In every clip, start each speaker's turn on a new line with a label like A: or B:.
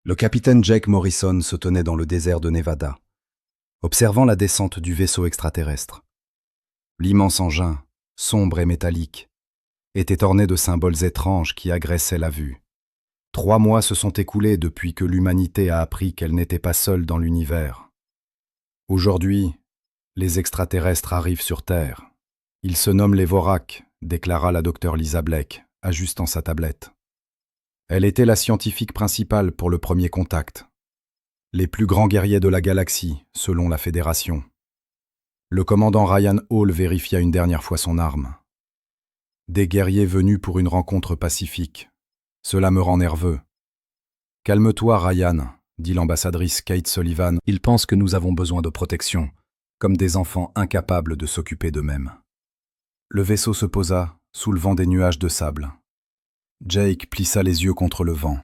A: Le capitaine Jake Morrison se tenait dans le désert de Nevada, observant la descente du vaisseau extraterrestre. L'immense engin, sombre et métallique, était orné de symboles étranges qui agressaient la vue. 3 mois se sont écoulés depuis que l'humanité a appris qu'elle n'était pas seule dans l'univers. Aujourd'hui, les extraterrestres arrivent sur Terre. Ils se nomment les Vorak, déclara la docteure Lisa Blake, ajustant sa tablette. Elle était la scientifique principale pour le premier contact. Les plus grands guerriers de la galaxie, selon la Fédération. Le commandant Ryan Hall vérifia une dernière fois son arme. Des guerriers venus pour une rencontre pacifique. Cela me rend nerveux. « Calme-toi, Ryan », dit l'ambassadrice Kate Sullivan. « Ils pensent que nous avons besoin de protection, comme des enfants incapables de s'occuper d'eux-mêmes. » Le vaisseau se posa, soulevant des nuages de sable. Jake plissa les yeux contre le vent.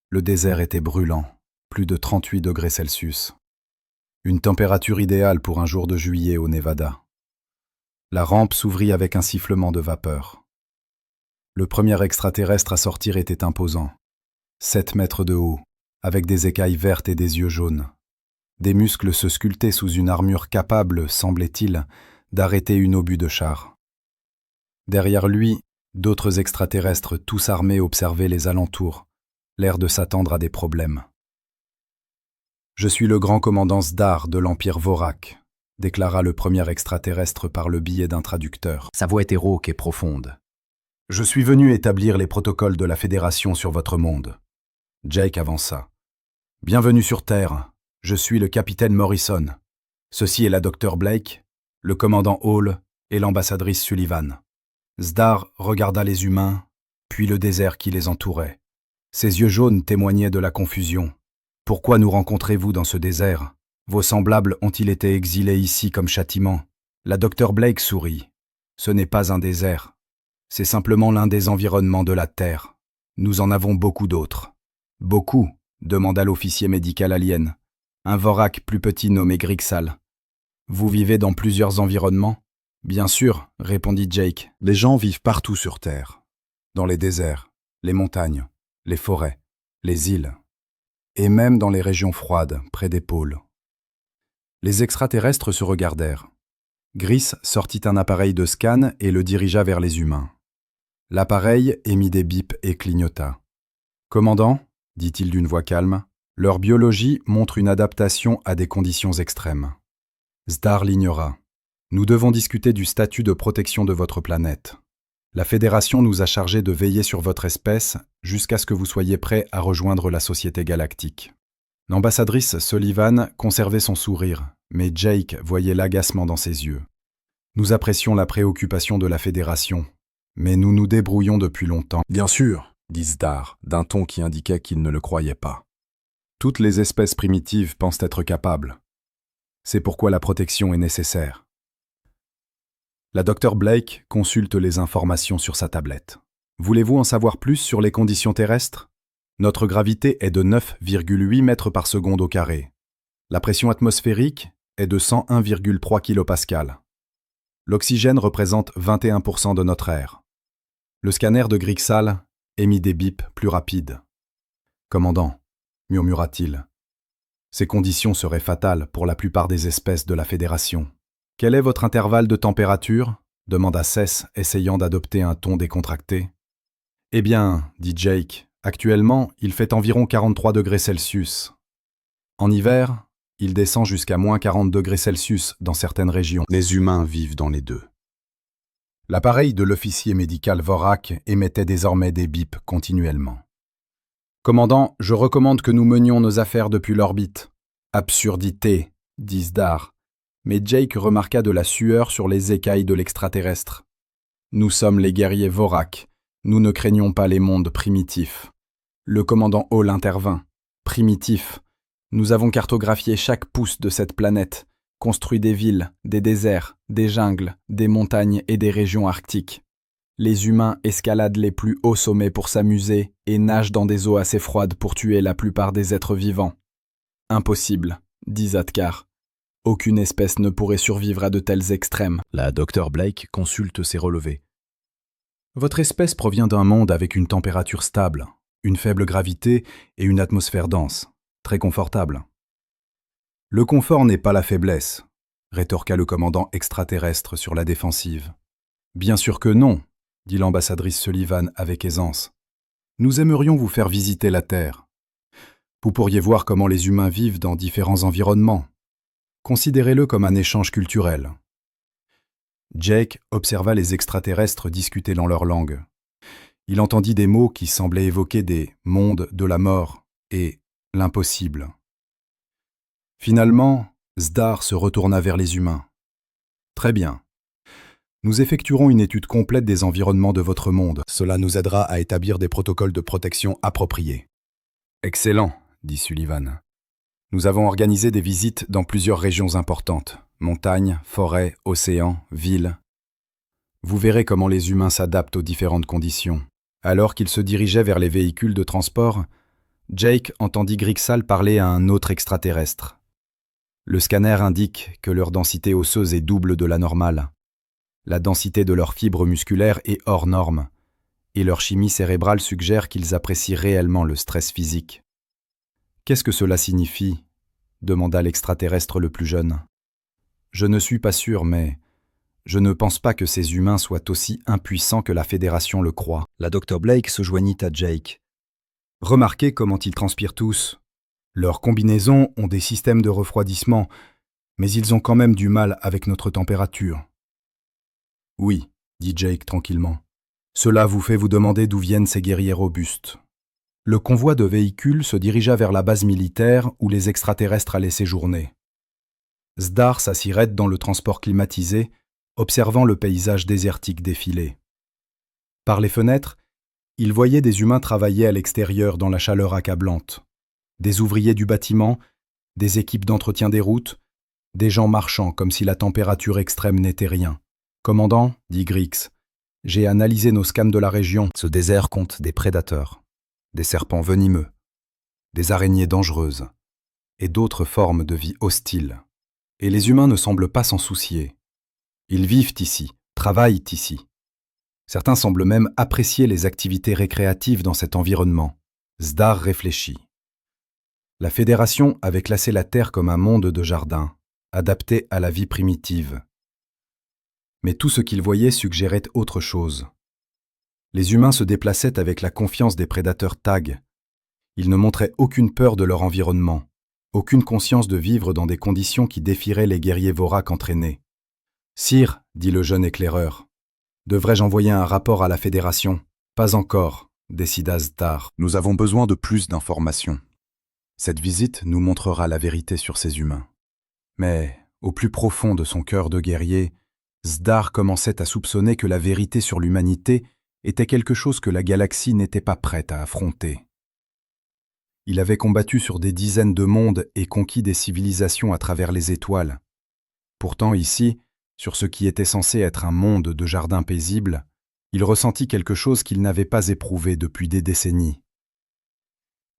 A: Le désert était brûlant, plus de 38 degrés Celsius. Une température idéale pour un jour de juillet au Nevada. La rampe s'ouvrit avec un sifflement de vapeur. Le premier extraterrestre à sortir était imposant. 7 mètres de haut, avec des écailles vertes et des yeux jaunes. Des muscles se sculptaient sous une armure capable, semblait-il, d'arrêter une obus de char. Derrière lui, d'autres extraterrestres tous armés observaient les alentours, l'air de s'attendre à des problèmes. « Je suis le grand commandant Zdar de l'Empire Vorak », déclara le premier extraterrestre par le biais d'un traducteur. Sa voix était rauque et profonde. « Je suis venu établir les protocoles de la Fédération sur votre monde. » Jake avança. « Bienvenue sur Terre, je suis le capitaine Morrison. Ceci est la docteure Blake, le commandant Hall et l'ambassadrice Sullivan. » Zdar regarda les humains, puis le désert qui les entourait. Ses yeux jaunes témoignaient de la confusion. « Pourquoi nous rencontrez-vous dans ce désert? Vos semblables ont-ils été exilés ici comme châtiment ?» La docteure Blake sourit. « Ce n'est pas un désert. C'est simplement l'un des environnements de la Terre. Nous en avons beaucoup d'autres. »« Beaucoup ?» demanda l'officier médical alien. « Un Vorak plus petit nommé Grixal. Vous vivez dans plusieurs environnements ? » « Bien sûr, » répondit Jake. « Les gens vivent partout sur Terre. Dans les déserts, les montagnes, les forêts, les îles. Et même dans les régions froides, près des pôles. » Les extraterrestres se regardèrent. Gris sortit un appareil de scan et le dirigea vers les humains. L'appareil émit des bips et clignota. « Commandant, » dit-il d'une voix calme, « leur biologie montre une adaptation à des conditions extrêmes. » Zdar l'ignora. « Nous devons discuter du statut de protection de votre planète. La Fédération nous a chargés de veiller sur votre espèce jusqu'à ce que vous soyez prêts à rejoindre la Société Galactique. » L'ambassadrice Sullivan conservait son sourire, mais Jake voyait l'agacement dans ses yeux. « Nous apprécions la préoccupation de la Fédération, mais nous nous débrouillons depuis longtemps. »« Bien sûr, » dit Zdar, d'un ton qui indiquait qu'il ne le croyait pas. « Toutes les espèces primitives pensent être capables. C'est pourquoi la protection est nécessaire. » La docteure Blake consulte les informations sur sa tablette. « Voulez-vous en savoir plus sur les conditions terrestres ? Notre gravité est de 9,8 mètres par seconde au carré. La pression atmosphérique est de 101,3 kPa. L'oxygène représente 21% de notre air. Le scanner de Grixal émit des bips plus rapides. « Commandant, » murmura-t-il, « ces conditions seraient fatales pour la plupart des espèces de la Fédération. » « Quel est votre intervalle de température ?» demanda Cess, essayant d'adopter un ton décontracté. « Eh bien, » dit Jake, « actuellement, il fait environ 43 degrés Celsius. En hiver, il descend jusqu'à moins 40 degrés Celsius dans certaines régions. Les humains vivent dans les deux. » L'appareil de l'officier médical Vorak émettait désormais des bips continuellement. « Commandant, je recommande que nous menions nos affaires depuis l'orbite. »« Absurdité, » dit Zdar. Mais Jake remarqua de la sueur sur les écailles de l'extraterrestre. « Nous sommes les guerriers Vorak. Nous ne craignons pas les mondes primitifs. » Le commandant Hall intervint. « Primitif. Nous avons cartographié chaque pouce de cette planète, construit des villes, des déserts, des jungles, des montagnes et des régions arctiques. Les humains escaladent les plus hauts sommets pour s'amuser et nagent dans des eaux assez froides pour tuer la plupart des êtres vivants. »« Impossible, » dit Zadkar. « Aucune espèce ne pourrait survivre à de tels extrêmes. » La docteure Blake consulte ses relevés. « Votre espèce provient d'un monde avec une température stable, une faible gravité et une atmosphère dense, très confortable. Le confort n'est pas la faiblesse, rétorqua le commandant extraterrestre sur la défensive. Bien sûr que non, dit l'ambassadrice Sullivan avec aisance. Nous aimerions vous faire visiter la Terre. Vous pourriez voir comment les humains vivent dans différents environnements. Considérez-le comme un échange culturel. Jake observa les extraterrestres discuter dans leur langue. Il entendit des mots qui semblaient évoquer des mondes de la mort et l'impossible. Finalement, Zdar se retourna vers les humains. Très bien. Nous effectuerons une étude complète des environnements de votre monde. Cela nous aidera à établir des protocoles de protection appropriés. Excellent, dit Sullivan. Nous avons organisé des visites dans plusieurs régions importantes. Montagnes, forêts, océans, villes. Vous verrez comment les humains s'adaptent aux différentes conditions. Alors qu'il se dirigeait vers les véhicules de transport, Jake entendit Grixal parler à un autre extraterrestre. Le scanner indique que leur densité osseuse est double de la normale. La densité de leurs fibres musculaires est hors norme, et leur chimie cérébrale suggère qu'ils apprécient réellement le stress physique. « Qu'est-ce que cela signifie » demanda l'extraterrestre le plus jeune. « Je ne suis pas sûr, mais je ne pense pas que ces humains soient aussi impuissants que la Fédération le croit. » La Dr Blake se joignit à Jake. « Remarquez comment ils transpirent tous. Leurs combinaisons ont des systèmes de refroidissement, mais ils ont quand même du mal avec notre température. » « Oui, dit Jake tranquillement. Cela vous fait vous demander d'où viennent ces guerriers robustes. » Le convoi de véhicules se dirigea vers la base militaire où les extraterrestres allaient séjourner. Zdar s'assit raide dans le transport climatisé, observant le paysage désertique défiler. Par les fenêtres, il voyait des humains travailler à l'extérieur dans la chaleur accablante. Des ouvriers du bâtiment, des équipes d'entretien des routes, des gens marchant comme si la température extrême n'était rien. « Commandant, dit Grix, j'ai analysé nos scans de la région. Ce désert compte des prédateurs, des serpents venimeux, des araignées dangereuses et d'autres formes de vie hostiles. Et les humains ne semblent pas s'en soucier. Ils vivent ici, travaillent ici. Certains semblent même apprécier les activités récréatives dans cet environnement. » Zdar réfléchit. La Fédération avait classé la Terre comme un monde de jardin, adapté à la vie primitive. Mais tout ce qu'il voyait suggérait autre chose. Les humains se déplaçaient avec la confiance des prédateurs Tag. Ils ne montraient aucune peur de leur environnement, aucune conscience de vivre dans des conditions qui défieraient les guerriers voraques entraînés. « Sire, dit le jeune éclaireur, devrais-je envoyer un rapport à la Fédération ? » « Pas encore, décida Zdar. Nous avons besoin de plus d'informations. Cette visite nous montrera la vérité sur ces humains. » Mais, au plus profond de son cœur de guerrier, Zdar commençait à soupçonner que la vérité sur l'humanité était quelque chose que la galaxie n'était pas prête à affronter. Il avait combattu sur des dizaines de mondes et conquis des civilisations à travers les étoiles. Pourtant ici, sur ce qui était censé être un monde de jardin paisible, il ressentit quelque chose qu'il n'avait pas éprouvé depuis des décennies.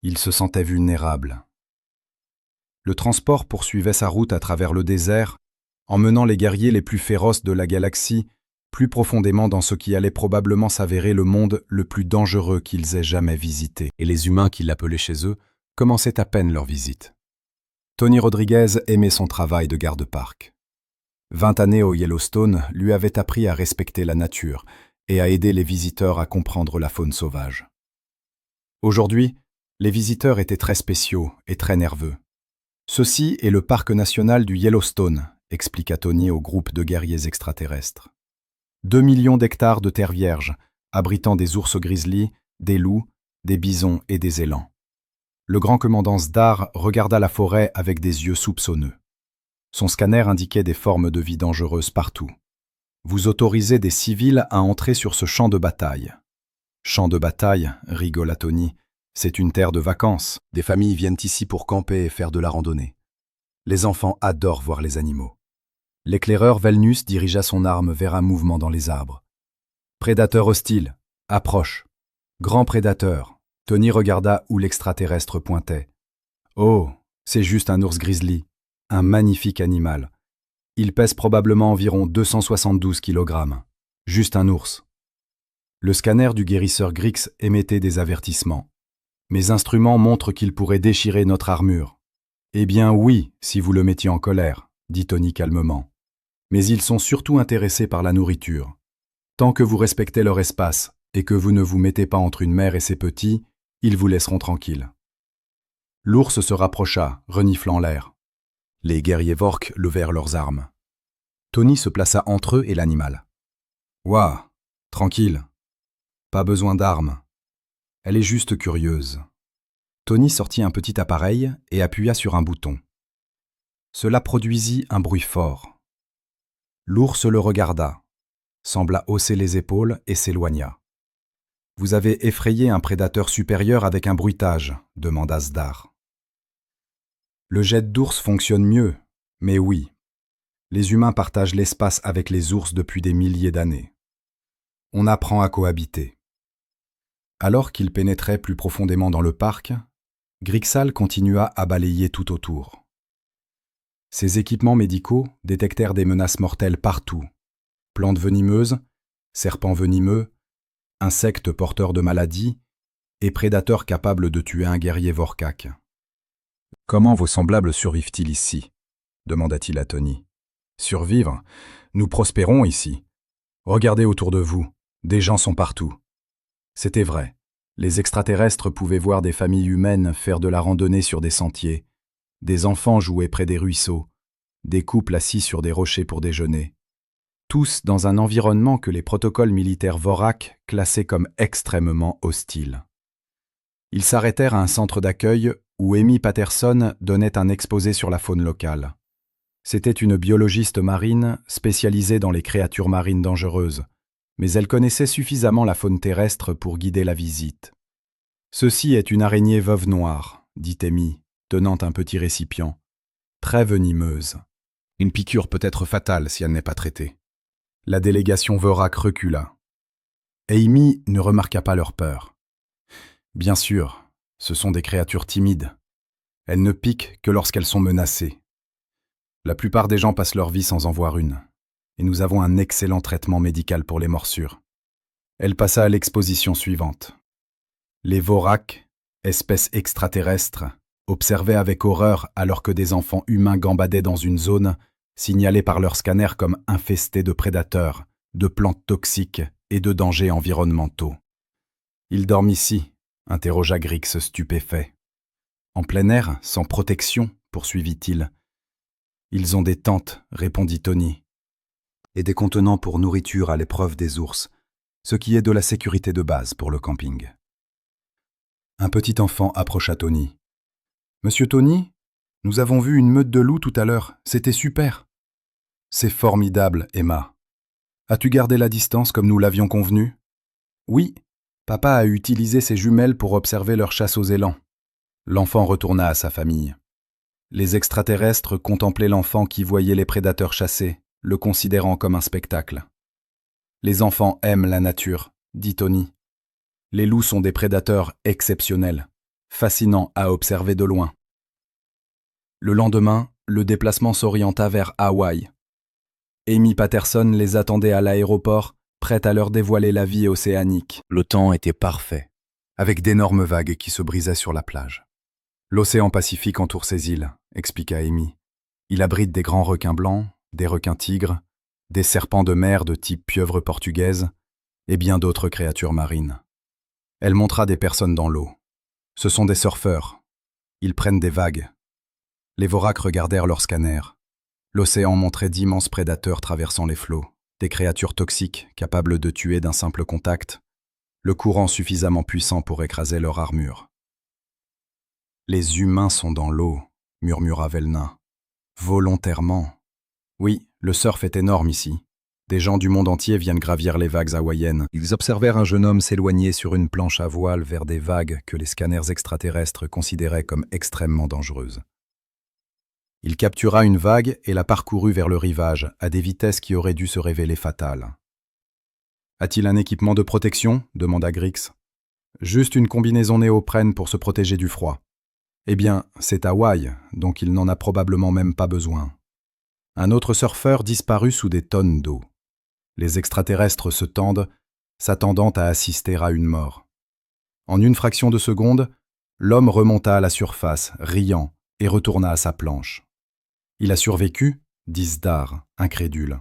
A: Il se sentait vulnérable. Le transport poursuivait sa route à travers le désert, emmenant les guerriers les plus féroces de la galaxie plus profondément dans ce qui allait probablement s'avérer le monde le plus dangereux qu'ils aient jamais visité. Et les humains qui l'appelaient chez eux commençaient à peine leur visite. Tony Rodriguez aimait son travail de garde-parc. 20 années au Yellowstone lui avaient appris à respecter la nature et à aider les visiteurs à comprendre la faune sauvage. Aujourd'hui, les visiteurs étaient très spéciaux et très nerveux. Ceci est le parc national du Yellowstone, expliqua Tony au groupe de guerriers extraterrestres. 2 millions d'hectares de terre vierge, abritant des ours grizzly, des loups, des bisons et des élans. Le grand commandant Zdar regarda la forêt avec des yeux soupçonneux. Son scanner indiquait des formes de vie dangereuses partout. Vous autorisez des civils à entrer sur ce champ de bataille. Champ de bataille, rigola Tony, c'est une terre de vacances. Des familles viennent ici pour camper et faire de la randonnée. Les enfants adorent voir les animaux. L'éclaireur Velnus dirigea son arme vers un mouvement dans les arbres. Prédateur hostile, approche. Grand prédateur. Tony regarda où l'extraterrestre pointait. Oh, c'est juste un ours grizzly, un magnifique animal. Il pèse probablement environ 272 kg. Juste un ours. Le scanner du guérisseur Grix émettait des avertissements. Mes instruments montrent qu'ils pourraient déchirer notre armure. Eh bien oui, si vous le mettiez en colère, dit Tony calmement. Mais ils sont surtout intéressés par la nourriture. Tant que vous respectez leur espace et que vous ne vous mettez pas entre une mère et ses petits, ils vous laisseront tranquille. L'ours se rapprocha, reniflant l'air. Les guerriers Vork levèrent leurs armes. Tony se plaça entre eux et l'animal. « Ouah, tranquille. Pas besoin d'armes. Elle est juste curieuse. » Tony sortit un petit appareil et appuya sur un bouton. Cela produisit un bruit fort. L'ours le regarda, sembla hausser les épaules et s'éloigna. « Vous avez effrayé un prédateur supérieur avec un bruitage, demanda Sdar. Le jet d'ours fonctionne mieux, mais oui. Les humains partagent l'espace avec les ours depuis des milliers d'années. On apprend à cohabiter. Alors qu'il pénétrait plus profondément dans le parc, Grixal continua à balayer tout autour. Ses équipements médicaux détectèrent des menaces mortelles partout. Plantes venimeuses, serpents venimeux, insectes porteurs de maladies et prédateurs capables de tuer un guerrier Vorkak. « Comment vos semblables survivent-ils ici » demanda-t-il à Tony. « Survivre ? Nous prospérons ici. Regardez autour de vous, des gens sont partout. » C'était vrai. Les extraterrestres pouvaient voir des familles humaines faire de la randonnée sur des sentiers, des enfants jouer près des ruisseaux, des couples assis sur des rochers pour déjeuner. Tous dans un environnement que les protocoles militaires Vorak classaient comme extrêmement hostile. Ils s'arrêtèrent à un centre d'accueil où Amy Patterson donnait un exposé sur la faune locale. C'était une biologiste marine spécialisée dans les créatures marines dangereuses, mais elle connaissait suffisamment la faune terrestre pour guider la visite. « Ceci est une araignée veuve noire, dit Amy, tenant un petit récipient. Très venimeuse. Une piqûre peut être fatale si elle n'est pas traitée. » La délégation Vorak recula. Amy ne remarqua pas leur peur. Bien sûr, ce sont des créatures timides. Elles ne piquent que lorsqu'elles sont menacées. La plupart des gens passent leur vie sans en voir une, et nous avons un excellent traitement médical pour les morsures. Elle passa à l'exposition suivante. Les Vorak, espèces extraterrestres, observaient avec horreur alors que des enfants humains gambadaient dans une zone signalée par leur scanner comme infestée de prédateurs, de plantes toxiques et de dangers environnementaux. « Ils dorment ici ?» interrogea Grix stupéfait. « En plein air, sans protection ?» poursuivit-il. « Ils ont des tentes » répondit Tony. « Et des contenants pour nourriture à l'épreuve des ours, ce qui est de la sécurité de base pour le camping. » Un petit enfant approcha Tony. « Monsieur Tony, nous avons vu une meute de loups tout à l'heure, c'était super. »« C'est formidable, Emma. As-tu gardé la distance comme nous l'avions convenu ?»« Oui, papa a utilisé ses jumelles pour observer leur chasse aux élans. » L'enfant retourna à sa famille. Les extraterrestres contemplaient l'enfant qui voyait les prédateurs chasser, le considérant comme un spectacle. « Les enfants aiment la nature, » dit Tony. « Les loups sont des prédateurs exceptionnels, fascinants à observer de loin. » Le lendemain, le déplacement s'orienta vers Hawaï. Amy Patterson les attendait à l'aéroport, prête à leur dévoiler la vie océanique. Le temps était parfait, avec d'énormes vagues qui se brisaient sur la plage. L'océan Pacifique entoure ces îles, expliqua Amy. Il abrite des grands requins blancs, des requins tigres, des serpents de mer de type pieuvre portugaise et bien d'autres créatures marines. Elle montra des personnes dans l'eau. Ce sont des surfeurs. Ils prennent des vagues. Les Vorak regardèrent leur scanner. L'océan montrait d'immenses prédateurs traversant les flots, des créatures toxiques capables de tuer d'un simple contact, le courant suffisamment puissant pour écraser leur armure. « Les humains sont dans l'eau, » murmura Velna. « Volontairement. Oui, le surf est énorme ici. Des gens du monde entier viennent gravir les vagues hawaïennes. Ils observèrent un jeune homme s'éloigner sur une planche à voile vers des vagues que les scanners extraterrestres considéraient comme extrêmement dangereuses. Il captura une vague et la parcourut vers le rivage, à des vitesses qui auraient dû se révéler fatales. « A-t-il un équipement de protection » demanda Grix. « Juste une combinaison néoprène pour se protéger du froid. » Eh bien, c'est Hawaï, donc il n'en a probablement même pas besoin. Un autre surfeur disparut sous des tonnes d'eau. Les extraterrestres se tendent, s'attendant à assister à une mort. En une fraction de seconde, L'homme remonta à la surface, riant, et retourna à sa planche. « Il a survécu ?» dit Zdar, incrédule.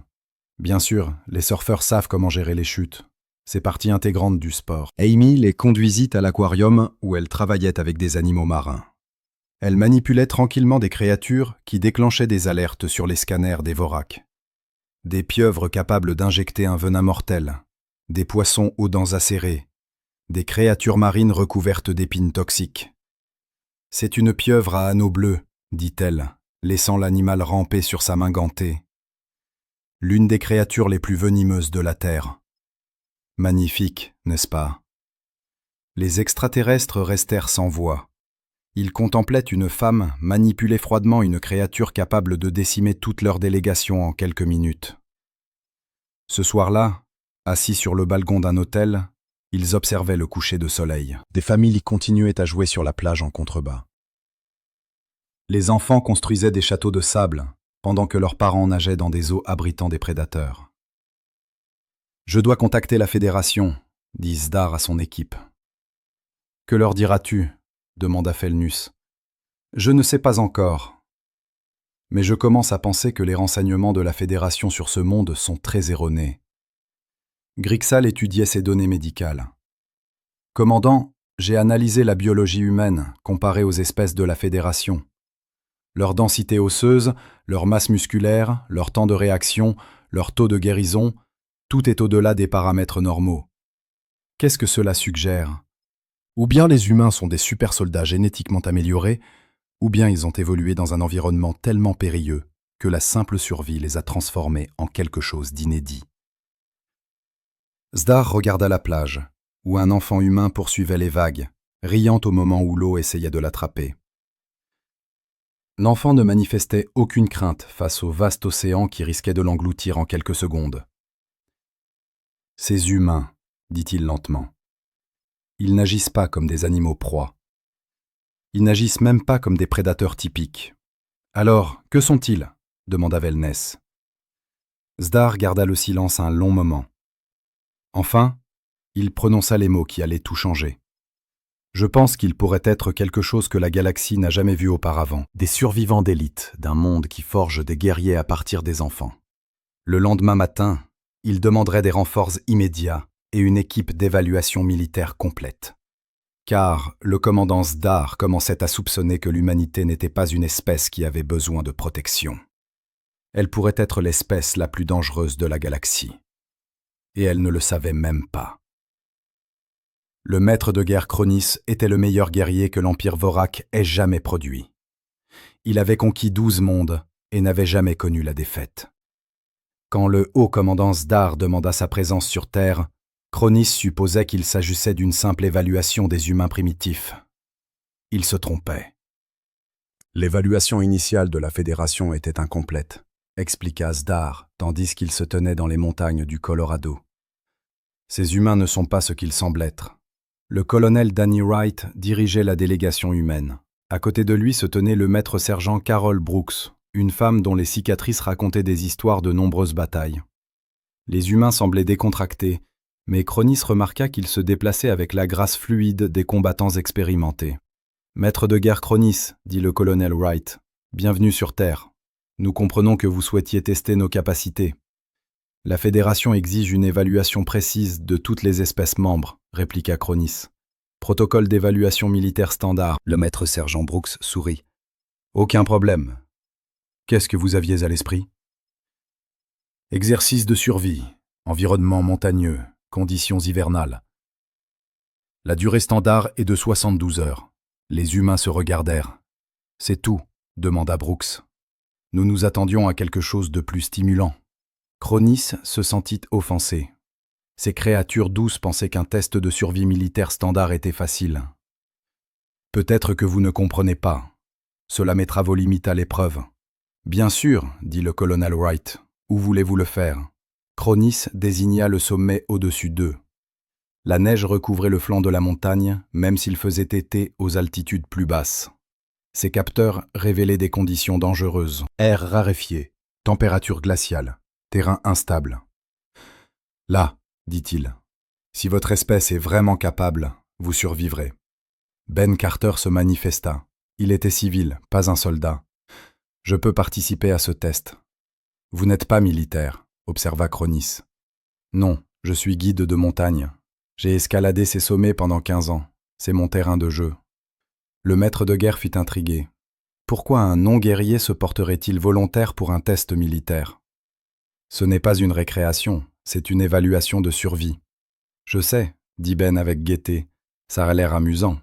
A: Bien sûr, les surfeurs savent comment gérer les chutes. C'est partie intégrante du sport. Amy les conduisit à l'aquarium où elle travaillait avec des animaux marins. Elle manipulait tranquillement des créatures qui déclenchaient des alertes sur les scanners des voraques. Des pieuvres capables d'injecter un venin mortel, des poissons aux dents acérées, des créatures marines recouvertes d'épines toxiques. « C'est une pieuvre à anneaux bleus, dit-elle, laissant l'animal ramper sur sa main gantée. L'une des créatures les plus venimeuses de la Terre. Magnifique, n'est-ce pas? Les extraterrestres restèrent sans voix. Ils contemplaient une femme manipuler froidement une créature capable de décimer toute leur délégation en quelques minutes. Ce soir-là, assis sur le balcon d'un hôtel, ils observaient le coucher de soleil. Des familles continuaient à jouer sur la plage en contrebas. Les enfants construisaient des châteaux de sable, pendant que leurs parents nageaient dans des eaux abritant des prédateurs. « Je dois contacter la Fédération », dit Zdar à son équipe. « Que leur diras-tu » demanda Felnus. « Je ne sais pas encore. Mais je commence à penser que les renseignements de la Fédération sur ce monde sont très erronés. » Grixal étudiait ses données médicales. « Commandant, j'ai analysé la biologie humaine comparée aux espèces de la Fédération. Leur densité osseuse, leur masse musculaire, leur temps de réaction, leur taux de guérison, tout est au-delà des paramètres normaux. Qu'est-ce que cela suggère? Ou bien les humains sont des super soldats génétiquement améliorés, ou bien ils ont évolué dans un environnement tellement périlleux que la simple survie les a transformés en quelque chose d'inédit. » Zdar regarda la plage, où un enfant humain poursuivait les vagues, riant au moment où l'eau essayait de l'attraper. L'enfant ne manifestait aucune crainte face au vaste océan qui risquait de l'engloutir en quelques secondes. « Ces humains, dit-il lentement. Ils n'agissent pas comme des animaux proies. Ils n'agissent même pas comme des prédateurs typiques. Alors, que sont-ils ? Demanda Wellness. Zdar garda le silence un long moment. Enfin, il prononça les mots qui allaient tout changer. Je pense qu'ils pourraient être quelque chose que la galaxie n'a jamais vu auparavant, des survivants d'élite d'un monde qui forge des guerriers à partir des enfants. Le lendemain matin, ils demanderaient des renforts immédiats et une équipe d'évaluation militaire complète. Car le commandant Zdar commençait à soupçonner que l'humanité n'était pas une espèce qui avait besoin de protection. Elle pourrait être l'espèce la plus dangereuse de la galaxie. Et elle ne le savait même pas. Le maître de guerre Chronis était le meilleur guerrier que l'Empire Vorak ait jamais produit. Il avait conquis 12 mondes et n'avait jamais connu la défaite. Quand le haut commandant Zdar demanda sa présence sur Terre, Chronis supposait qu'il s'agissait d'une simple évaluation des humains primitifs. Il se trompait. L'évaluation initiale de la Fédération était incomplète, expliqua Zdar, tandis qu'il se tenait dans les montagnes du Colorado. Ces humains ne sont pas ce qu'ils semblent être. Le colonel Danny Wright dirigeait la délégation humaine. À côté de lui se tenait le maître-sergent Carol Brooks, une femme dont les cicatrices racontaient des histoires de nombreuses batailles. Les humains semblaient décontractés, mais Chronis remarqua qu'ils se déplaçaient avec la grâce fluide des combattants expérimentés. « Maître de guerre Chronis, dit le colonel Wright, bienvenue sur Terre. Nous comprenons que vous souhaitiez tester nos capacités. La Fédération exige une évaluation précise de toutes les espèces membres, répliqua Chronis. Protocole d'évaluation militaire standard. Le maître-sergent Brooks sourit. Aucun problème. Qu'est-ce que vous aviez à l'esprit? Exercice de survie, environnement montagneux, conditions hivernales. La durée standard est de 72 heures. Les humains se regardèrent. C'est tout, demanda Brooks. Nous nous attendions à quelque chose de plus stimulant. Chronis se sentit offensé. Ces créatures douces pensaient qu'un test de survie militaire standard était facile. Peut-être que vous ne comprenez pas. Cela mettra vos limites à l'épreuve. Bien sûr, dit le colonel Wright. Où voulez-vous le faire? Chronis désigna le sommet au-dessus d'eux. La neige recouvrait le flanc de la montagne, même s'il faisait été aux altitudes plus basses. Ces capteurs révélaient des conditions dangereuses. Air raréfié, température glaciale, terrain instable. Là, dit-il, si votre espèce est vraiment capable, vous survivrez. Ben Carter se manifesta. Il était civil, pas un soldat. « Je peux participer à ce test. »« Vous n'êtes pas militaire, » observa Cronis. « Non, je suis guide de montagne. J'ai escaladé ces sommets pendant 15 ans. C'est mon terrain de jeu. » Le maître de guerre fut intrigué. Pourquoi un non-guerrier se porterait-il volontaire pour un test militaire? Ce n'est pas une récréation, c'est une évaluation de survie. Je sais, dit Ben avec gaieté, ça a l'air amusant.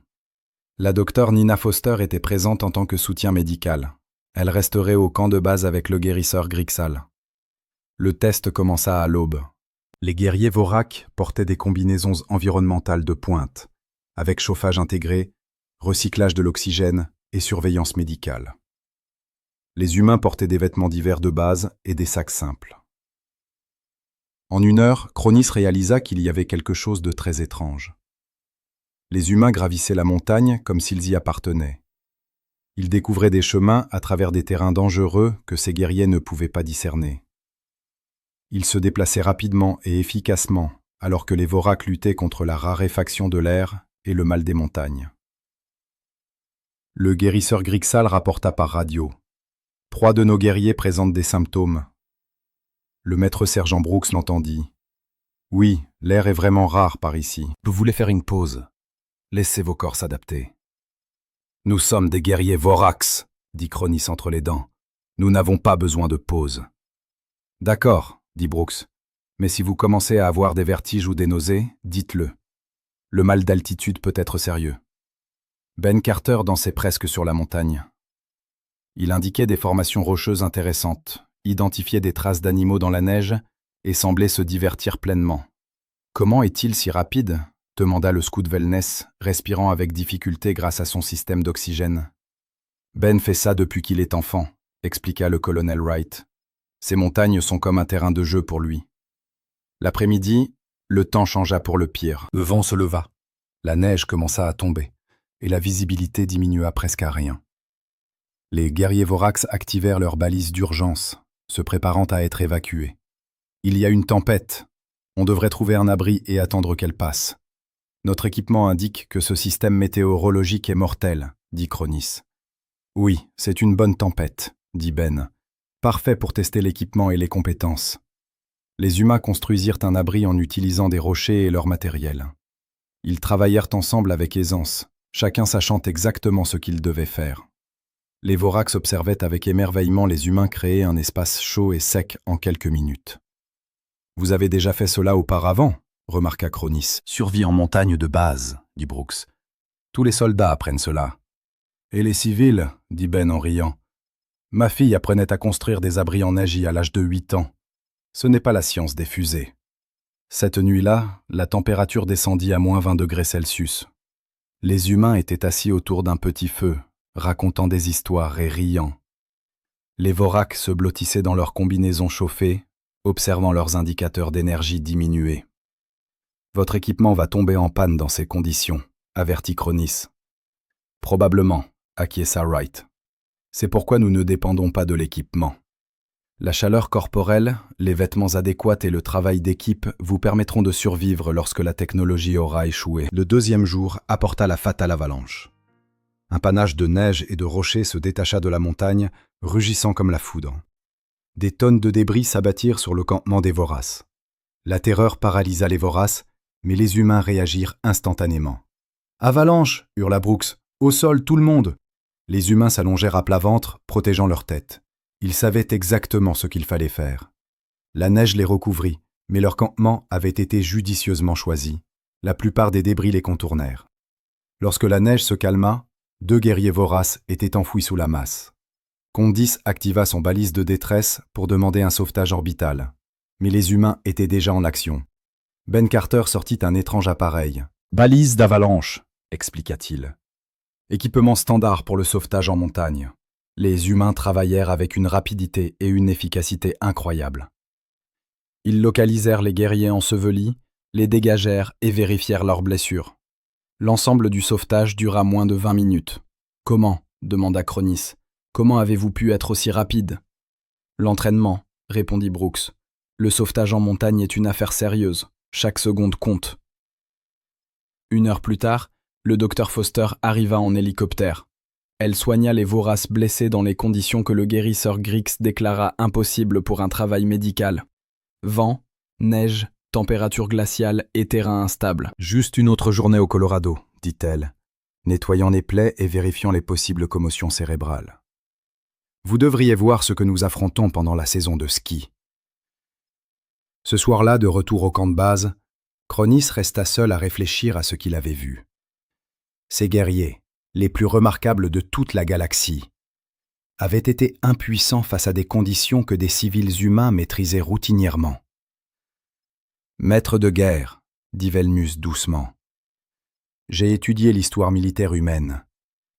A: La docteure Nina Foster était présente en tant que soutien médical. Elle resterait au camp de base avec le guérisseur Grixal. Le test commença à l'aube. Les guerriers Vorak portaient des combinaisons environnementales de pointe, avec chauffage intégré, recyclage de l'oxygène et surveillance médicale. Les humains portaient des vêtements d'hiver de base et des sacs simples. En 1 heure, Cronis réalisa qu'il y avait quelque chose de très étrange. Les humains gravissaient la montagne comme s'ils y appartenaient. Ils découvraient des chemins à travers des terrains dangereux que ces guerriers ne pouvaient pas discerner. Ils se déplaçaient rapidement et efficacement, alors que les Vorak luttaient contre la raréfaction de l'air et le mal des montagnes. Le guérisseur Grixal rapporta par radio. 3 de nos guerriers présentent des symptômes. Le maître-sergent Brooks l'entendit. Oui, l'air est vraiment rare par ici. Vous voulez faire une pause? Laissez vos corps s'adapter. Nous sommes des guerriers Vorax, dit Cronis entre les dents. Nous n'avons pas besoin de pause. D'accord, dit Brooks. Mais si vous commencez à avoir des vertiges ou des nausées, dites-le. Le mal d'altitude peut être sérieux. Ben Carter dansait presque sur la montagne. Il indiquait des formations rocheuses intéressantes, identifiait des traces d'animaux dans la neige et semblait se divertir pleinement. « Comment est-il si rapide ?» demanda le scout Wellness, respirant avec difficulté grâce à son système d'oxygène. « Ben fait ça depuis qu'il est enfant », expliqua le colonel Wright. « Ces montagnes sont comme un terrain de jeu pour lui. » L'après-midi, le temps changea pour le pire. Le vent se leva. La neige commença à tomber, et la visibilité diminua presque à rien. Les guerriers Vorax activèrent leurs balises d'urgence, se préparant à être évacués. « Il y a une tempête. On devrait trouver un abri et attendre qu'elle passe. Notre équipement indique que ce système météorologique est mortel, dit Cronis. « Oui, c'est une bonne tempête, dit Ben. Parfait pour tester l'équipement et les compétences. » Les humains construisirent un abri en utilisant des rochers et leur matériel. Ils travaillèrent ensemble avec aisance, chacun sachant exactement ce qu'il devait faire. Les Vorax observaient avec émerveillement les humains créer un espace chaud et sec en quelques minutes. « Vous avez déjà fait cela auparavant ?» remarqua Cronis. « Survie en montagne de base, dit Brooks. Tous les soldats apprennent cela. Et les civils, dit Ben en riant. Ma fille apprenait à construire des abris en neige à l'âge de 8 ans. Ce n'est pas la science des fusées. Cette nuit-là, la température descendit à -20 degrés Celsius. Les humains étaient assis autour d'un petit feu, racontant des histoires et riant. Les Vorak se blottissaient dans leurs combinaisons chauffées, observant leurs indicateurs d'énergie diminuer. « Votre équipement va tomber en panne dans ces conditions, » avertit Cronis. « Probablement, » acquiesça Wright. « C'est pourquoi nous ne dépendons pas de l'équipement. La chaleur corporelle, les vêtements adéquats et le travail d'équipe vous permettront de survivre lorsque la technologie aura échoué. » Le 2e jour apporta la fatale avalanche. Un panache de neige et de rochers se détacha de la montagne, rugissant comme la foudre. Des tonnes de débris s'abattirent sur le campement des Voraces. La terreur paralysa les Voraces, mais les humains réagirent instantanément. « Avalanche !» hurla Brooks. « Au sol, tout le monde !» Les humains s'allongèrent à plat ventre, protégeant leur tête. Ils savaient exactement ce qu'il fallait faire. La neige les recouvrit, mais leur campement avait été judicieusement choisi. La plupart des débris les contournèrent. Lorsque la neige se calma, 2 guerriers voraces étaient enfouis sous la masse. Condis activa son balise de détresse pour demander un sauvetage orbital. Mais les humains étaient déjà en action. Ben Carter sortit un étrange appareil. « Balise d'avalanche », expliqua-t-il. « Équipement standard pour le sauvetage en montagne. » Les humains travaillèrent avec une rapidité et une efficacité incroyables. Ils localisèrent les guerriers ensevelis, les dégagèrent et vérifièrent leurs blessures. L'ensemble du sauvetage dura moins de 20 minutes. « Comment ?» demanda Cronis. « Comment avez-vous pu être aussi rapide ?»« L'entraînement », répondit Brooks. « Le sauvetage en montagne est une affaire sérieuse. Chaque seconde compte. » 1 heure plus tard,
B: le docteur Foster arriva en hélicoptère. Elle soigna les voraces blessés dans les conditions que le guérisseur Grix déclara impossibles pour un travail médical. Vent, neige, température glaciale et terrain instable.
A: « Juste une autre journée au Colorado », dit-elle, nettoyant les plaies et vérifiant les possibles commotions cérébrales. « Vous devriez voir ce que nous affrontons pendant la saison de ski. » Ce soir-là, de retour au camp de base, Cronis resta seul à réfléchir à ce qu'il avait vu. Ces guerriers, les plus remarquables de toute la galaxie, avaient été impuissants face à des conditions que des civils humains maîtrisaient routinièrement. « Maître de guerre, dit Velmus doucement, j'ai étudié l'histoire militaire humaine,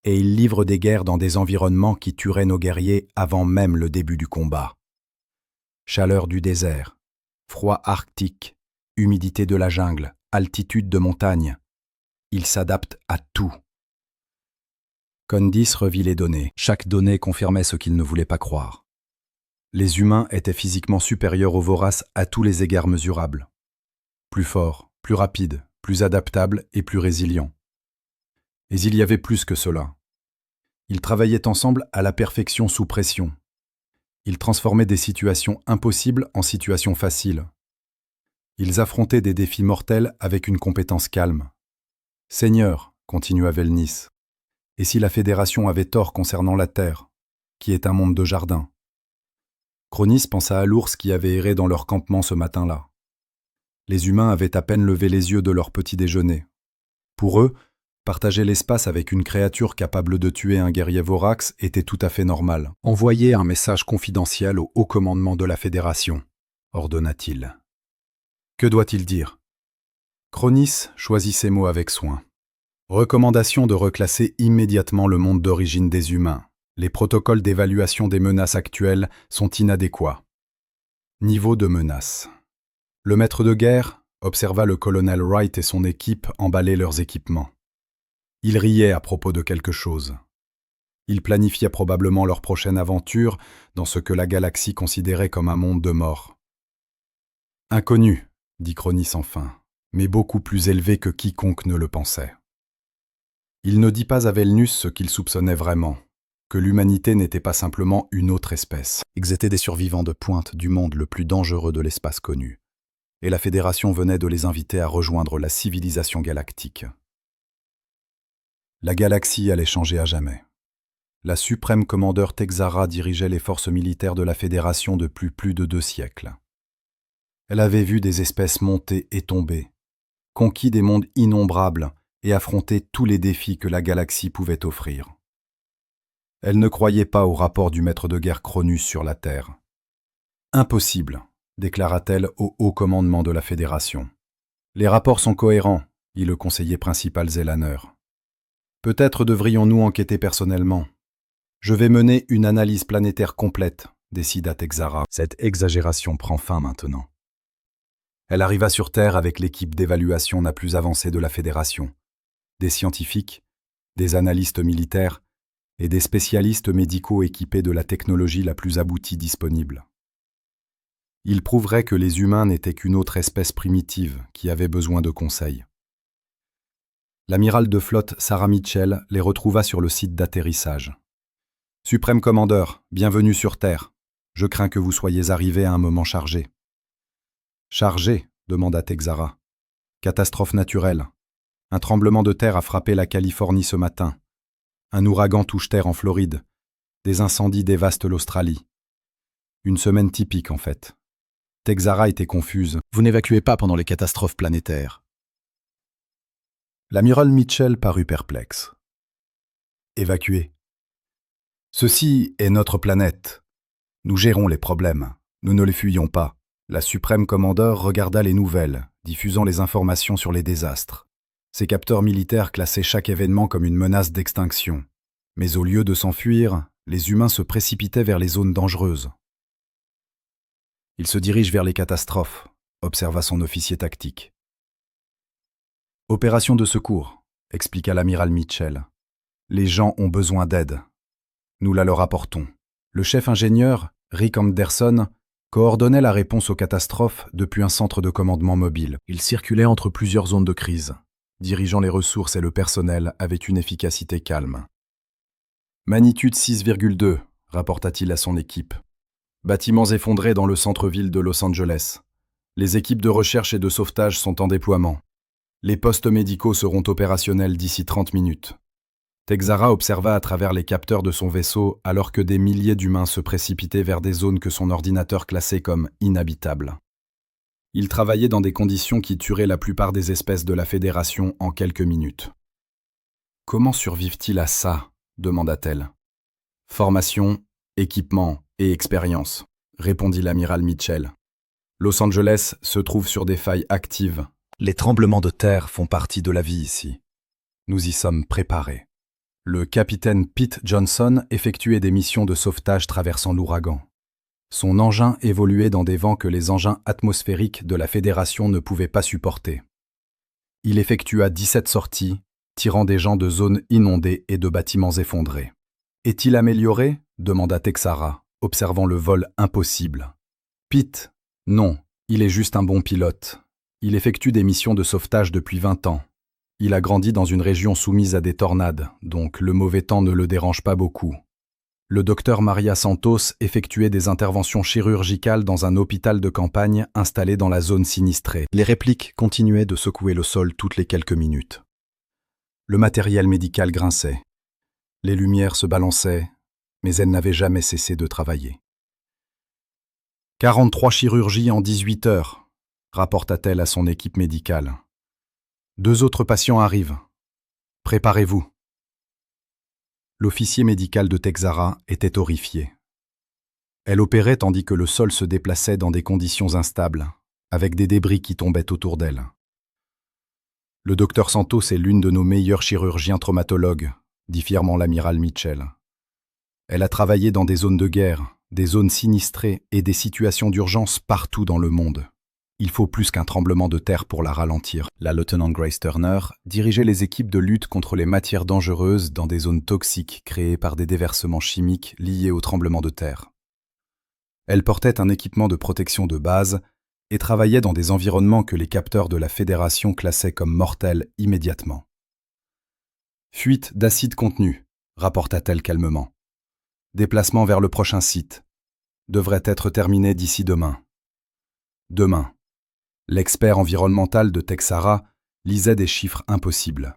A: et il livre des guerres dans des environnements qui tueraient nos guerriers avant même le début du combat. Chaleur du désert, froid arctique, humidité de la jungle, altitude de montagne, ils s'adaptent à tout. » Condis revit les données. Chaque donnée confirmait ce qu'il ne voulait pas croire. Les humains étaient physiquement supérieurs aux voraces à tous les égards mesurables. Plus forts, plus rapides, plus adaptables et plus résilients. Mais il y avait plus que cela. Ils travaillaient ensemble à la perfection sous pression. Ils transformaient des situations impossibles en situations faciles. Ils affrontaient des défis mortels avec une compétence calme. « Seigneur, continua Velnis, et si la Fédération avait tort concernant la Terre, qui est un monde de jardin ?» Cronis pensa à l'ours qui avait erré dans leur campement ce matin-là. Les humains avaient à peine levé les yeux de leur petit déjeuner. Pour eux, partager l'espace avec une créature capable de tuer un guerrier vorax était tout à fait normal. « Envoyez un message confidentiel au haut commandement de la Fédération, » ordonna-t-il. Que doit-il dire ? Cronis choisit ses mots avec soin. Recommandation de reclasser immédiatement le monde d'origine des humains. Les protocoles d'évaluation des menaces actuelles sont inadéquats. Niveau de menace. Le maître de guerre observa le colonel Wright et son équipe emballer leurs équipements. Ils riaient à propos de quelque chose. Ils planifiaient probablement leur prochaine aventure dans ce que la galaxie considérait comme un monde de mort. Inconnu, dit Cronis enfin, mais beaucoup plus élevé que quiconque ne le pensait. Il ne dit pas à Velnus ce qu'il soupçonnait vraiment, que l'humanité n'était pas simplement une autre espèce. Ils étaient des survivants de pointe du monde le plus dangereux de l'espace connu, et la Fédération venait de les inviter à rejoindre la civilisation galactique. La galaxie allait changer à jamais. La suprême commandeur Texara dirigeait les forces militaires de la Fédération depuis plus de 2 siècles. Elle avait vu des espèces monter et tomber, conquis des mondes innombrables et affronté tous les défis que la galaxie pouvait offrir. Elle ne croyait pas au rapport du maître de guerre Cronus sur la Terre. « Impossible », déclara-t-elle au haut commandement de la Fédération. « Les rapports sont cohérents », dit le conseiller principal Zelaner. « Peut-être devrions-nous enquêter personnellement. Je vais mener une analyse planétaire complète, décida Texara. Cette exagération prend fin maintenant. Elle arriva sur Terre avec l'équipe d'évaluation la plus avancée de la Fédération. Des scientifiques, des analystes militaires et des spécialistes médicaux équipés de la technologie la plus aboutie disponible. Ils prouveraient que les humains n'étaient qu'une autre espèce primitive qui avait besoin de conseils. L'amiral de flotte Sarah Mitchell les retrouva sur le site d'atterrissage. « Suprême commandeur, bienvenue sur Terre. Je crains que vous soyez arrivé à un moment chargé. » « Chargé ?» demanda Texara. « Catastrophe naturelle. Un tremblement de terre a frappé la Californie ce matin. Un ouragan touche terre en Floride. Des incendies dévastent l'Australie. Une semaine typique, en fait. » Texara était confuse. « Vous n'évacuez pas pendant les catastrophes planétaires. » L'amiral Mitchell parut perplexe. « Évacuer. Ceci est notre planète. Nous gérons les problèmes. Nous ne les fuyons pas. » La suprême commandeur regarda les nouvelles, diffusant les informations sur les désastres. Ses capteurs militaires classaient chaque événement comme une menace d'extinction. Mais au lieu de s'enfuir, les humains se précipitaient vers les zones dangereuses. « Ils se dirigent vers les catastrophes », observa son officier tactique. « Opération de secours », expliqua l'amiral Mitchell. « Les gens ont besoin d'aide. Nous la leur apportons. » Le chef ingénieur, Rick Anderson, coordonnait la réponse aux catastrophes depuis un centre de commandement mobile. Il circulait entre plusieurs zones de crise. dirigeant les ressources et le personnel avec une efficacité calme. Magnitude 6,2, rapporta-t-il à son équipe. Bâtiments effondrés dans le centre-ville de Los Angeles. Les équipes de recherche et de sauvetage sont en déploiement. Les postes médicaux seront opérationnels d'ici 30 minutes. Texara observa à travers les capteurs de son vaisseau alors que des milliers d'humains se précipitaient vers des zones que son ordinateur classait comme inhabitables. Il travaillait dans des conditions qui tueraient la plupart des espèces de la Fédération en quelques minutes. « Comment survivent-ils à ça ?» demanda-t-elle. « Formation, équipement et expérience », répondit l'amiral Mitchell. « Los Angeles se trouve sur des failles actives. Les tremblements de terre font partie de la vie ici. Nous y sommes préparés. » Le capitaine Pete Johnson effectuait des missions de sauvetage traversant l'ouragan. Son engin évoluait dans des vents que les engins atmosphériques de la Fédération ne pouvaient pas supporter. Il effectua 17 sorties, tirant des gens de zones inondées et de bâtiments effondrés. « Est-il amélioré ?» demanda Texara, observant le vol impossible. « Pete, non, il est juste un bon pilote. Il effectue des missions de sauvetage depuis 20 ans. Il a grandi dans une région soumise à des tornades, donc le mauvais temps ne le dérange pas beaucoup. » Le docteur Maria Santos effectuait des interventions chirurgicales dans un hôpital de campagne installé dans la zone sinistrée. Les répliques continuaient de secouer le sol toutes les quelques minutes. Le matériel médical grinçait. Les lumières se balançaient, mais elles n'avaient jamais cessé de travailler. 43 chirurgies en 18 heures, rapporta-t-elle à son équipe médicale. 2 autres patients arrivent. Préparez-vous. L'officier médical de Texara était horrifié. Elle opérait tandis que le sol se déplaçait dans des conditions instables, avec des débris qui tombaient autour d'elle. Le docteur Santos est l'une de nos meilleurs chirurgiens traumatologues, dit fièrement l'amiral Mitchell. Elle a travaillé dans des zones de guerre, des zones sinistrées et des situations d'urgence partout dans le monde. Il faut plus qu'un tremblement de terre pour la ralentir. La lieutenant Grace Turner dirigeait les équipes de lutte contre les matières dangereuses dans des zones toxiques créées par des déversements chimiques liés au tremblement de terre. Elle portait un équipement de protection de base et travaillait dans des environnements que les capteurs de la Fédération classaient comme mortels immédiatement. « Fuite d'acide contenu », rapporta-t-elle calmement. « Déplacement vers le prochain site. Devrait être terminé d'ici demain. » Demain. L'expert environnemental de Texara lisait des chiffres impossibles.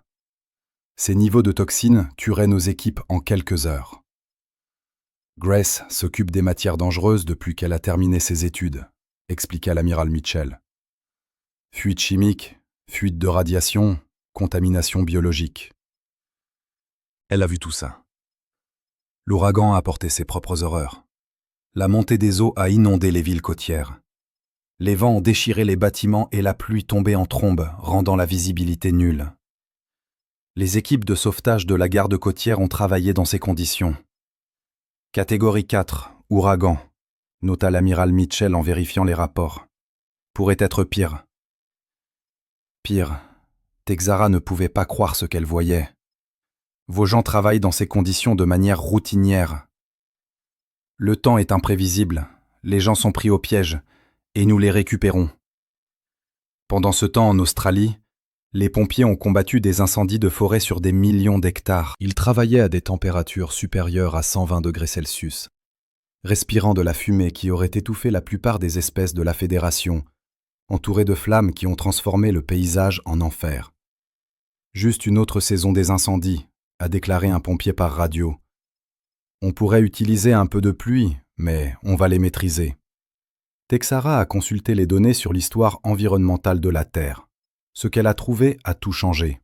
A: Ces niveaux de toxines tueraient nos équipes en quelques heures. Grace s'occupe des matières dangereuses depuis qu'elle a terminé ses études, expliqua l'amiral Mitchell. Fuite chimique, fuite de radiation, contamination biologique. Elle a vu tout ça. L'ouragan a apporté ses propres horreurs. La montée des eaux a inondé les villes côtières. Les vents ont déchiré les bâtiments et la pluie tombait en trombe, rendant la visibilité nulle. Les équipes de sauvetage de la garde côtière ont travaillé dans ces conditions. Catégorie 4, ouragan, nota l'amiral Mitchell en vérifiant les rapports. Pourrait être pire. Pire, Texara ne pouvait pas croire ce qu'elle voyait. Vos gens travaillent dans ces conditions de manière routinière. Le temps est imprévisible, les gens sont pris au piège, et nous les récupérons. Pendant ce temps en Australie, les pompiers ont combattu des incendies de forêt sur des millions d'hectares. Ils travaillaient à des températures supérieures à 120 degrés Celsius, respirant de la fumée qui aurait étouffé la plupart des espèces de la Fédération, entourés de flammes qui ont transformé le paysage en enfer. Juste une autre saison des incendies, a déclaré un pompier par radio. On pourrait utiliser un peu de pluie, mais on va les maîtriser. Texara a consulté les données sur l'histoire environnementale de la Terre. Ce qu'elle a trouvé a tout changé.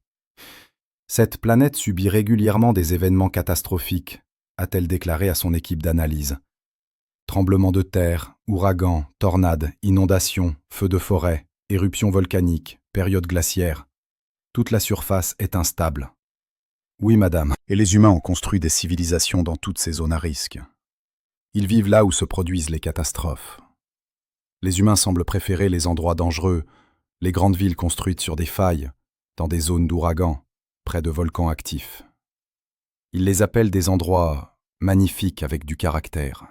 A: Cette planète subit régulièrement des événements catastrophiques, a-t-elle déclaré à son équipe d'analyse. Tremblements de terre, ouragans, tornades, inondations, feux de forêt, éruptions volcaniques, périodes glaciaires. Toute la surface est instable. Oui, madame, et les humains ont construit des civilisations dans toutes ces zones à risque. Ils vivent là où se produisent les catastrophes. Les humains semblent préférer les endroits dangereux, les grandes villes construites sur des failles, dans des zones d'ouragans, près de volcans actifs. Ils les appellent des endroits magnifiques avec du caractère.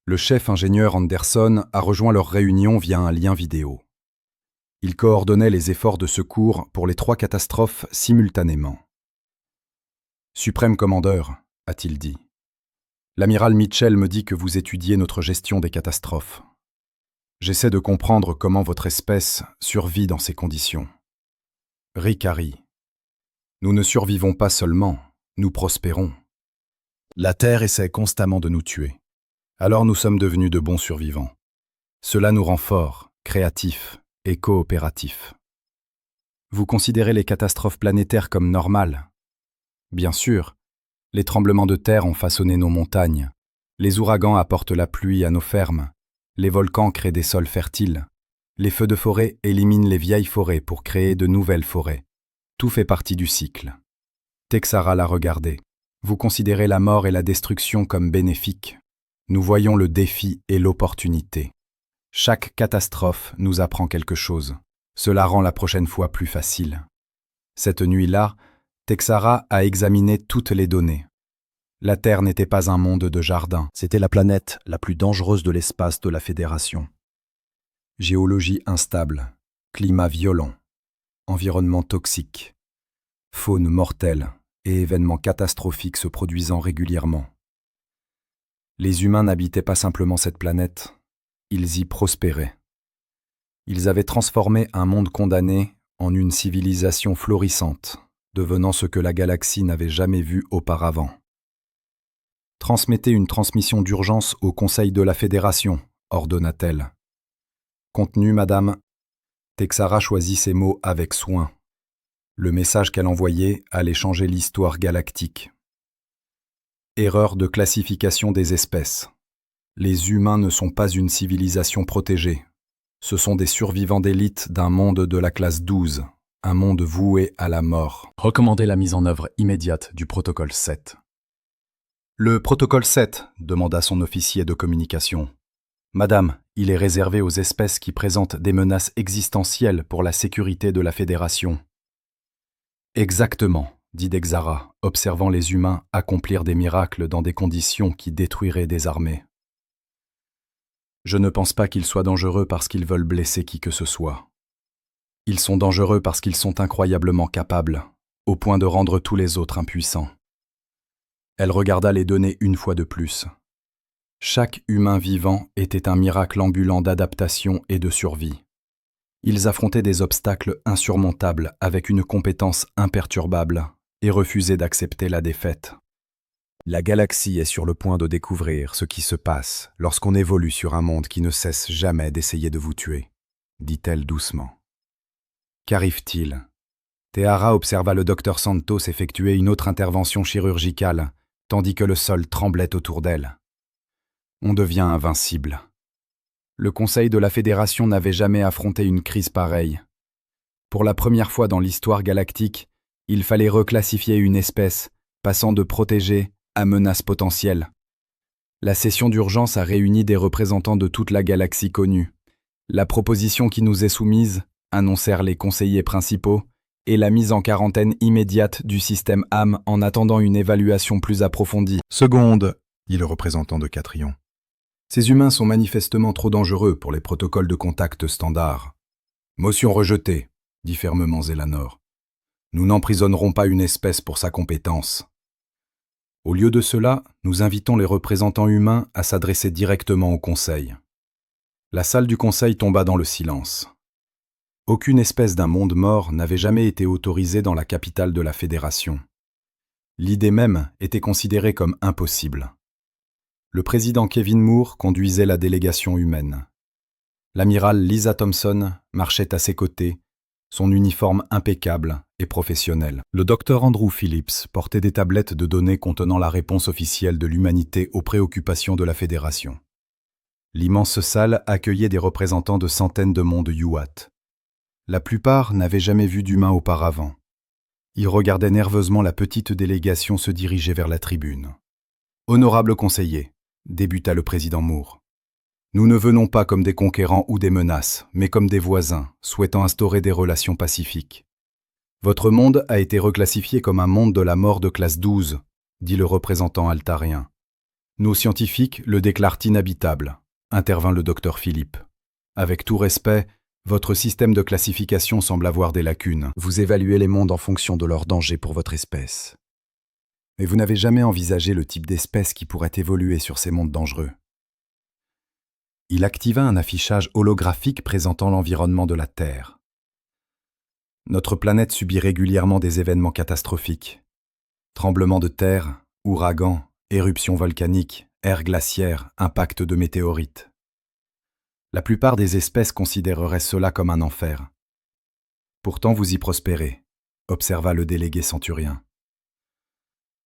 A: Le chef ingénieur Anderson a rejoint leur réunion via un lien vidéo. Il coordonnait les efforts de secours pour les 3 catastrophes simultanément. « Suprême commandeur », a-t-il dit, « l'amiral Mitchell me dit que vous étudiez notre gestion des catastrophes. J'essaie de comprendre comment votre espèce survit dans ces conditions. Ricari. Nous ne survivons pas seulement, nous prospérons. La Terre essaie constamment de nous tuer. Alors nous sommes devenus de bons survivants. Cela nous rend forts, créatifs et coopératifs. Vous considérez les catastrophes planétaires comme normales? Bien sûr, les tremblements de terre ont façonné nos montagnes, les ouragans apportent la pluie à nos fermes, les volcans créent des sols fertiles, les feux de forêt éliminent les vieilles forêts pour créer de nouvelles forêts. Tout fait partie du cycle. Texara l'a regardé. Vous considérez la mort et la destruction comme bénéfiques. Nous voyons le défi et l'opportunité. Chaque catastrophe nous apprend quelque chose. Cela rend la prochaine fois plus facile. Cette nuit-là, Texara a examiné toutes les données. La Terre n'était pas un monde de jardin. C'était la planète la plus dangereuse de l'espace de la Fédération. Géologie instable, climat violent, environnement toxique, faune mortelle et événements catastrophiques se produisant régulièrement. Les humains n'habitaient pas simplement cette planète, ils y prospéraient. Ils avaient transformé un monde condamné en une civilisation florissante, devenant ce que la galaxie n'avait jamais vu auparavant. Transmettez une transmission d'urgence au Conseil de la Fédération, ordonna-t-elle. Contenu, madame. Texara choisit ses mots avec soin. Le message qu'elle envoyait allait changer l'histoire galactique. Erreur de classification des espèces. Les humains ne sont pas une civilisation protégée. Ce sont des survivants d'élite d'un monde de la classe 12, un monde voué à la mort.
B: Recommandez la mise en œuvre immédiate du protocole 7.
A: Le protocole 7, demanda son officier de communication. Madame, il est réservé aux espèces qui présentent des menaces existentielles pour la sécurité de la Fédération. Exactement, dit Texara, observant les humains accomplir des miracles dans des conditions qui détruiraient des armées. Je ne pense pas qu'ils soient dangereux parce qu'ils veulent blesser qui que ce soit. Ils sont dangereux parce qu'ils sont incroyablement capables, au point de rendre tous les autres impuissants. Elle regarda les données une fois de plus. Chaque humain vivant était un miracle ambulant d'adaptation et de survie. Ils affrontaient des obstacles insurmontables avec une compétence imperturbable et refusaient d'accepter la défaite. La galaxie est sur le point de découvrir ce qui se passe lorsqu'on évolue sur un monde qui ne cesse jamais d'essayer de vous tuer, dit-elle doucement. Qu'arrive-t-il? Tehara observa le docteur Santos effectuer une autre intervention chirurgicale, tandis que le sol tremblait autour d'elle. On devient invincible. Le Conseil de la Fédération n'avait jamais affronté une crise pareille. Pour la première fois dans l'histoire galactique, il fallait reclassifier une espèce, passant de protégée à menace potentielle. La session d'urgence a réuni des représentants de toute la galaxie connue. La proposition qui nous est soumise, annoncèrent les conseillers principaux, et la mise en quarantaine immédiate du système âme en attendant une évaluation plus approfondie.
C: Seconde, dit le représentant de Catrion.
A: Ces humains sont manifestement trop dangereux pour les protocoles de contact standards. Motion rejetée, dit fermement Zélanor. Nous n'emprisonnerons pas une espèce pour sa compétence. Au lieu de cela, nous invitons les représentants humains à s'adresser directement au Conseil. La salle du Conseil tomba dans le silence. Aucune espèce d'un monde mort n'avait jamais été autorisée dans la capitale de la Fédération. L'idée même était considérée comme impossible. Le président Kevin Moore conduisait la délégation humaine. L'amiral Lisa Thompson marchait à ses côtés, son uniforme impeccable et professionnel. Le docteur Andrew Phillips portait des tablettes de données contenant la réponse officielle de l'humanité aux préoccupations de la Fédération. L'immense salle accueillait des représentants de centaines de mondes Yuat. La plupart n'avaient jamais vu d'humains auparavant. Ils regardaient nerveusement la petite délégation se diriger vers la tribune. « Honorable conseiller », débuta le président Moore. « Nous ne venons pas comme des conquérants ou des menaces, mais comme des voisins, souhaitant instaurer des relations pacifiques. Votre monde a été reclassifié comme un monde de la mort de classe 12, dit le représentant altarien. Nos scientifiques le déclarent inhabitable, intervint le docteur Philippe. Avec tout respect, Votre système de classification semble avoir des lacunes. Vous évaluez les mondes en fonction de leur danger pour votre espèce. Mais vous n'avez jamais envisagé le type d'espèce qui pourrait évoluer sur ces mondes dangereux. Il activa un affichage holographique présentant l'environnement de la Terre. Notre planète subit régulièrement des événements catastrophiques. Tremblements de terre, ouragans, éruptions volcaniques, ères glaciaires, impacts de météorites. La plupart des espèces considéreraient cela comme un enfer. Pourtant vous y prospérez, observa le délégué centurien.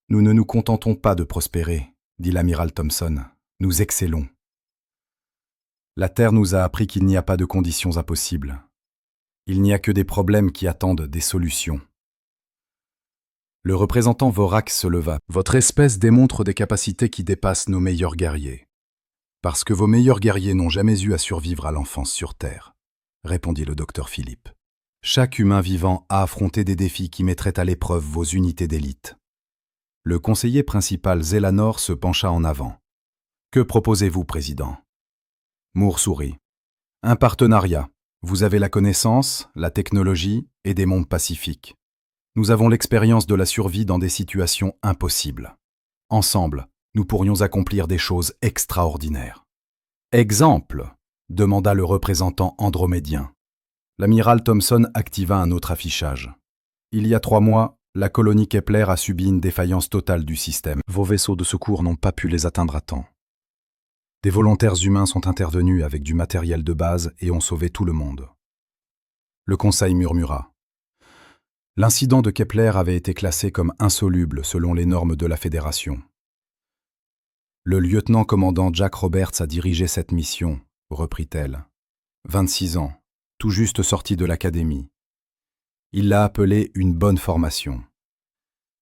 A: Nous ne nous contentons pas de prospérer, dit l'amiral Thompson, nous excellons. La Terre nous a appris qu'il n'y a pas de conditions impossibles. Il n'y a que des problèmes qui attendent des solutions. Le représentant Vorax se leva. Votre espèce démontre des capacités qui dépassent nos meilleurs guerriers. Parce que vos meilleurs guerriers n'ont jamais eu à survivre à l'enfance sur Terre, répondit le docteur Philippe. Chaque humain vivant a affronté des défis qui mettraient à l'épreuve vos unités d'élite. Le conseiller principal Zélanor se pencha en avant. Que proposez-vous, président ? Moore sourit. Un partenariat. Vous avez la connaissance, la technologie et des mondes pacifiques. Nous avons l'expérience de la survie dans des situations impossibles. Ensemble, nous pourrions accomplir des choses extraordinaires. Exemple, demanda le représentant andromédien. L'amiral Thompson activa un autre affichage. Il y a 3 mois, la colonie Kepler a subi une défaillance totale du système. Vos vaisseaux de secours n'ont pas pu les atteindre à temps. Des volontaires humains sont intervenus avec du matériel de base et ont sauvé tout le monde. Le conseil murmura. L'incident de Kepler avait été classé comme insoluble selon les normes de la Fédération. Le lieutenant-commandant Jack Roberts a dirigé cette mission, reprit-elle. 26 ans, tout juste sorti de l'académie. Il l'a appelée une bonne formation.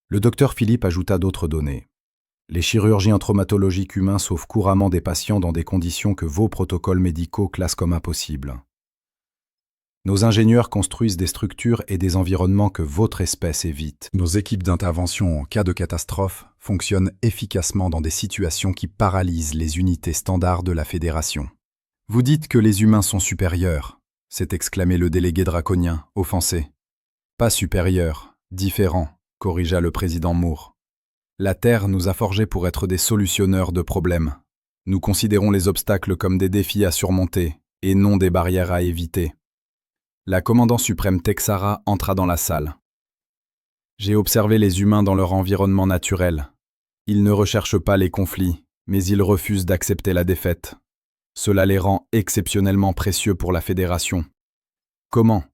A: Le docteur Philippe ajouta d'autres données. Les chirurgiens traumatologiques humains sauvent couramment des patients dans des conditions que vos protocoles médicaux classent comme impossibles. Nos ingénieurs construisent des structures et des environnements que votre espèce évite. Nos équipes d'intervention en cas de catastrophe fonctionnent efficacement dans des situations qui paralysent les unités standards de la Fédération. Vous dites que les humains sont supérieurs, s'est exclamé le délégué draconien, offensé. Pas supérieurs, différents, corrigea le président Moore. La Terre nous a forgés pour être des solutionneurs de problèmes. Nous considérons les obstacles comme des défis à surmonter et non des barrières à éviter. La commandant suprême Texara entra dans la salle. J'ai observé les humains dans leur environnement naturel. Ils ne recherchent pas les conflits, mais ils refusent d'accepter la défaite. Cela les rend exceptionnellement précieux pour la Fédération. Comment ?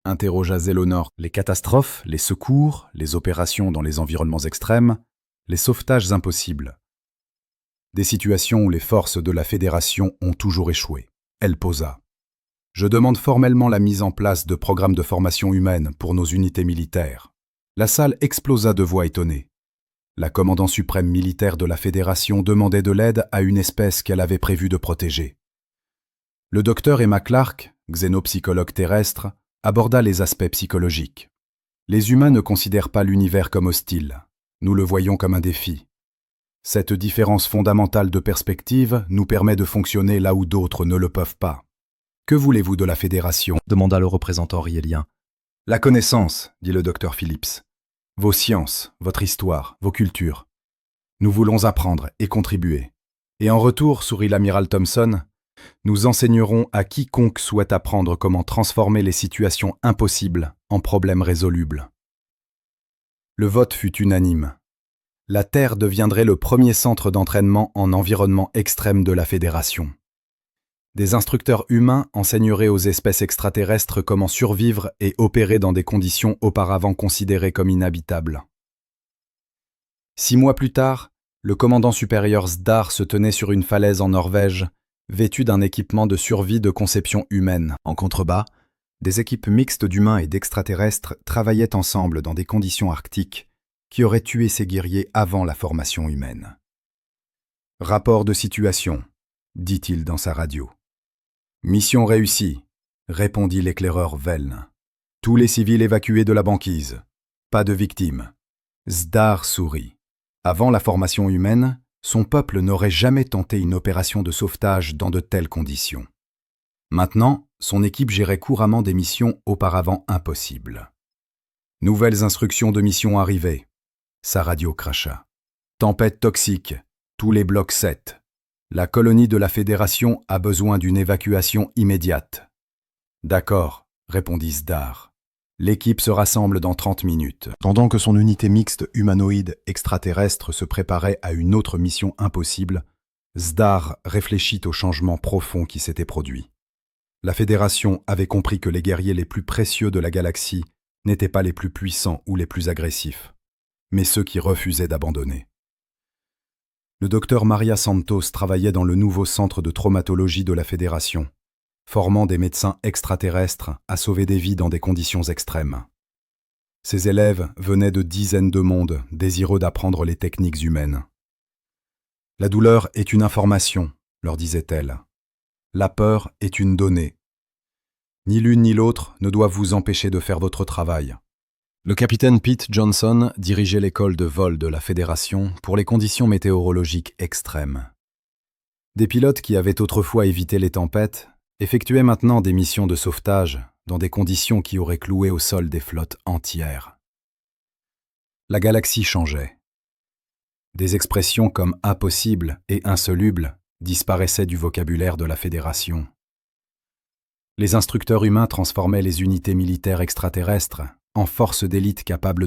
A: Interrogea Zélanor. Les catastrophes, les secours, les opérations dans les environnements extrêmes, les sauvetages impossibles. Des situations où les forces de la Fédération ont toujours échoué. Elle posa. Je demande formellement la mise en place de programmes de formation humaine pour nos unités militaires. La salle explosa de voix étonnées. La commandant suprême militaire de la Fédération demandait de l'aide à une espèce qu'elle avait prévu de protéger. Le docteur Emma Clark, xénopsychologue terrestre, aborda les aspects psychologiques. Les humains ne considèrent pas l'univers comme hostile. Nous le voyons comme un défi. Cette différence fondamentale de perspective nous permet de fonctionner là où d'autres ne le peuvent pas. Que voulez-vous de la Fédération ? Demanda le représentant riélien. La connaissance, dit le docteur Phillips. Vos sciences, votre histoire, vos cultures. Nous voulons apprendre et contribuer. Et en retour, sourit l'amiral Thompson, nous enseignerons à quiconque souhaite apprendre comment transformer les situations impossibles en problèmes résolubles. Le vote fut unanime. La Terre deviendrait le premier centre d'entraînement en environnement extrême de la Fédération. Des instructeurs humains enseigneraient aux espèces extraterrestres comment survivre et opérer dans des conditions auparavant considérées comme inhabitables. 6 mois plus tard, le commandant supérieur Zdar se tenait sur une falaise en Norvège, vêtu d'un équipement de survie de conception humaine. En contrebas, des équipes mixtes d'humains et d'extraterrestres travaillaient ensemble dans des conditions arctiques qui auraient tué ces guerriers avant la formation humaine. « Rapport de situation », dit-il dans sa radio. « Mission réussie », répondit l'éclaireur Velln. « Tous les civils évacués de la banquise. Pas de victimes. » Zdar sourit. Avant la formation humaine, son peuple n'aurait jamais tenté une opération de sauvetage dans de telles conditions. Maintenant, son équipe gérait couramment des missions auparavant impossibles. Nouvelles instructions de mission arrivées. Sa radio cracha. Tempête toxique. Tous les blocs 7. La colonie de la Fédération a besoin d'une évacuation immédiate. D'accord, répondit Zdar. L'équipe se rassemble dans 30 minutes. Pendant que son unité mixte humanoïde extraterrestre se préparait à une autre mission impossible, Zdar réfléchit au changement profond qui s'était produit. La Fédération avait compris que les guerriers les plus précieux de la galaxie n'étaient pas les plus puissants ou les plus agressifs, mais ceux qui refusaient d'abandonner. Le docteur Maria Santos travaillait dans le nouveau centre de traumatologie de la Fédération, formant des médecins extraterrestres à sauver des vies dans des conditions extrêmes. Ses élèves venaient de dizaines de mondes, désireux d'apprendre les techniques humaines. « La douleur est une information », leur disait-elle. « La peur est une donnée. Ni l'une ni l'autre ne doivent vous empêcher de faire votre travail. » Le capitaine Pete Johnson dirigeait l'école de vol de la Fédération pour les conditions météorologiques extrêmes. Des pilotes qui avaient autrefois évité les tempêtes effectuaient maintenant des missions de sauvetage dans des conditions qui auraient cloué au sol des flottes entières. La galaxie changeait. Des expressions comme « impossible » et « insoluble » disparaissaient du vocabulaire de la Fédération. Les instructeurs humains transformaient les unités militaires extraterrestres en forces d'élite capables